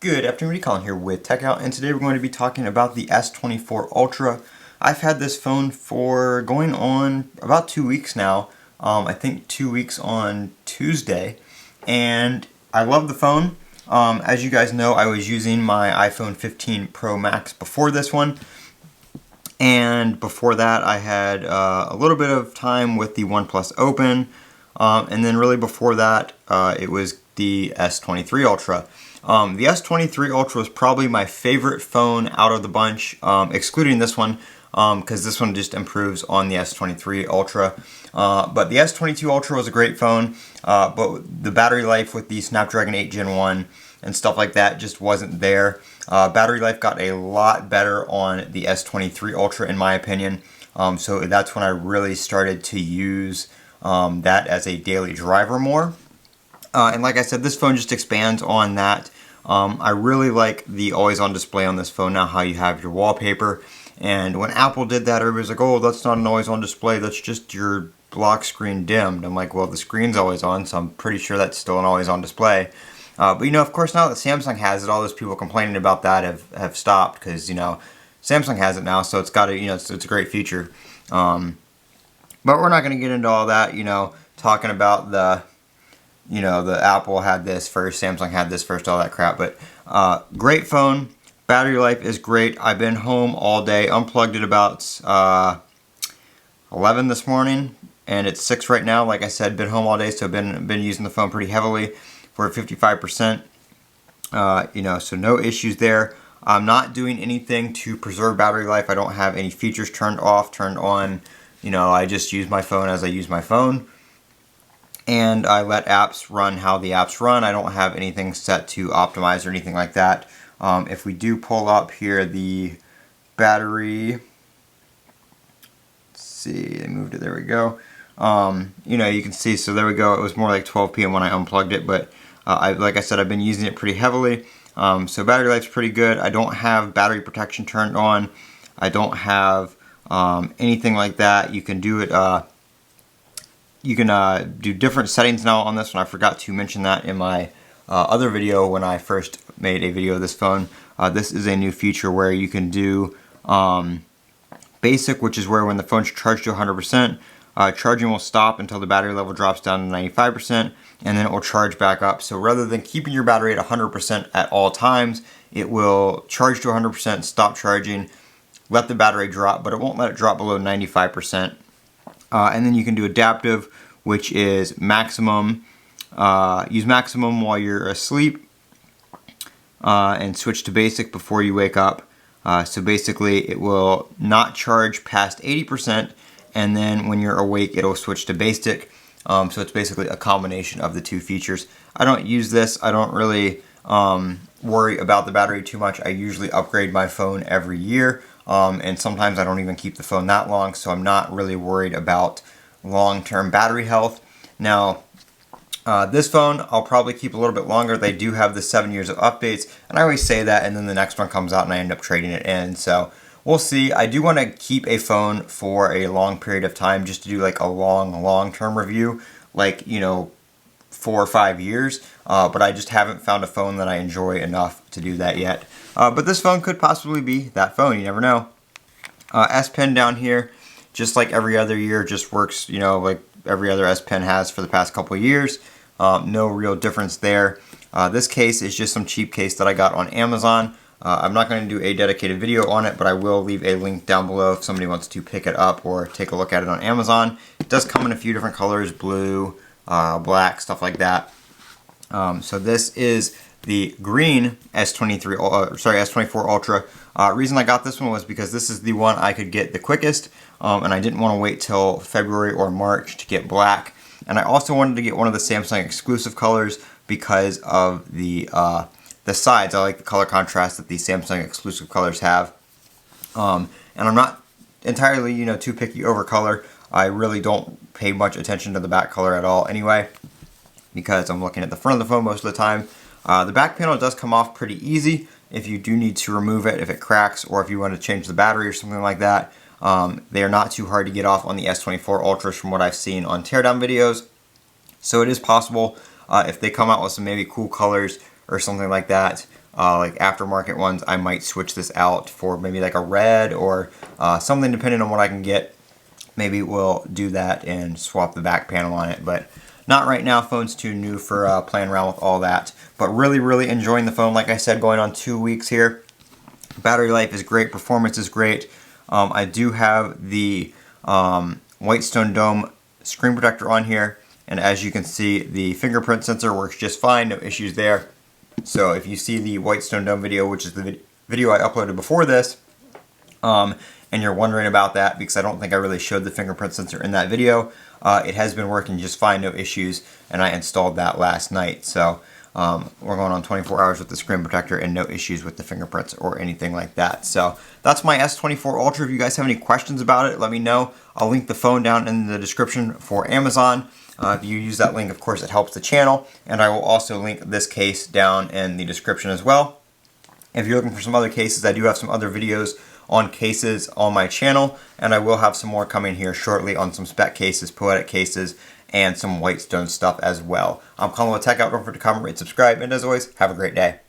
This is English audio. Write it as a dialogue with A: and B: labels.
A: Good afternoon, Colin here with Techout, and today we're going to be talking about the S24 Ultra. I've had this phone for going on about 2 weeks now. I think 2 weeks on Tuesday, and I love the phone. As you guys know, I was using my iPhone 15 Pro Max before this one, and before that I had a little bit of time with the OnePlus Open, and then really before that it was the S23 Ultra. The S23 Ultra was probably my favorite phone out of the bunch, excluding this one, because this one just improves on the S23 Ultra. But the S22 Ultra was a great phone, but the battery life with the Snapdragon 8 Gen 1 and stuff like that just wasn't there. Battery life got a lot better on the S23 Ultra in my opinion, so that's when I really started to use that as a daily driver more. And like I said, this phone just expands on that. I really like the always-on display on this phone now, how you have your wallpaper. And when Apple did that, everybody's like, oh, that's not an always-on display, that's just your lock screen dimmed. I'm like, well, the screen's always on, so I'm pretty sure that's still an always-on display. But you know, of course, now that Samsung has it, all those people complaining about that have stopped, because, you know, Samsung has it now, so it's got a, you know, it's a great feature. But we're not going to get into all that, you know, talking about the Apple had this first, Samsung had this first, all that crap. But great phone, battery life is great. I've been home all day, unplugged it about 11 this morning, and it's 6 right now. Like I said, been home all day, so I've been using the phone pretty heavily for 55%. You know, so no issues there. I'm not doing anything to preserve battery life. I don't have any features turned off, turned on. You know, I just use my phone as I use my phone. And I let apps run how the apps run. I don't have anything set to optimize or anything like that. If we do pull up here the battery, let's see, I moved it, there we go. You know, you can see, so there we go, it was more like 12 p.m. when I unplugged it, but like I said, I've been using it pretty heavily. So battery life's pretty good. I don't have battery protection turned on. I don't have anything like that. You can do it, you can do different settings now on this one. I forgot to mention that in my other video when I first made a video of this phone. This is a new feature where you can do basic, which is where when the phone's charged to 100%, charging will stop until the battery level drops down to 95%, and then it will charge back up. So rather than keeping your battery at 100% at all times, it will charge to 100%, stop charging, let the battery drop, but it won't let it drop below 95%. And then you can do adaptive, which is maximum, use maximum while you're asleep, and switch to basic before you wake up. So basically it will not charge past 80%, and then when you're awake it'll switch to basic. So it's basically a combination of the two features. I don't use this. I don't really worry about the battery too much. I usually upgrade my phone every year. And sometimes I don't even keep the phone that long, so I'm not really worried about long-term battery health. Now, this phone I'll probably keep a little bit longer. They do have the 7 years of updates, and I always say that, and then the next one comes out and I end up trading it in. So we'll see. I do want to keep a phone for a long period of time, just to do like a long-term review, like, you know, 4 or 5 years, but I just haven't found a phone that I enjoy enough to do that yet. But this phone could possibly be that phone, you never know. S Pen down here, just like every other year, just works, you know, like every other S Pen has for the past couple of years. No real difference there. This case is just some cheap case that I got on Amazon. I'm not going to do a dedicated video on it, but I will leave a link down below if somebody wants to pick it up or take a look at it on Amazon. It does come in a few different colors, blue, black, stuff like that. So this is the green S24 Ultra. Reason I got this one was because this is the one I could get the quickest, and I didn't want to wait till February or March to get black. And I also wanted to get one of the Samsung exclusive colors because of the sides. I like the color contrast that these Samsung exclusive colors have. And I'm not entirely, you know, too picky over color. I really don't pay much attention to the back color at all anyway, because I'm looking at the front of the phone most of the time. The back panel does come off pretty easy if you do need to remove it, if it cracks, or if you want to change the battery or something like that. They are not too hard to get off on the S24 Ultras from what I've seen on teardown videos. So it is possible if they come out with some maybe cool colors or something like that, like aftermarket ones, I might switch this out for maybe like a red or something depending on what I can get. Maybe we'll do that and swap the back panel on it, but not right now. Phone's too new for playing around with all that. But really enjoying the phone. Like I said, going on 2 weeks here. Battery life is great. Performance is great. I do have the Whitestone Dome screen protector on here. And as you can see, the fingerprint sensor works just fine. No issues there. So if you see the Whitestone Dome video, which is the video I uploaded before this, and you're wondering about that because I don't think I really showed the fingerprint sensor in that video, it has been working just fine, no issues, and I installed that last night. So we're going on 24 hours with the screen protector and no issues with the fingerprints or anything like that. So that's my S24 Ultra. If you guys have any questions about it, let me know. I'll link the phone down in the description for Amazon. If you use that link, of course, it helps the channel. And I will also link this case down in the description as well. If you're looking for some other cases, I do have some other videos on cases on my channel, and I will have some more coming here shortly on some spec cases, poetic cases, and some Whitestone stuff as well. I'm Colin with Techout. Don't forget to comment, rate, subscribe, and as always, have a great day.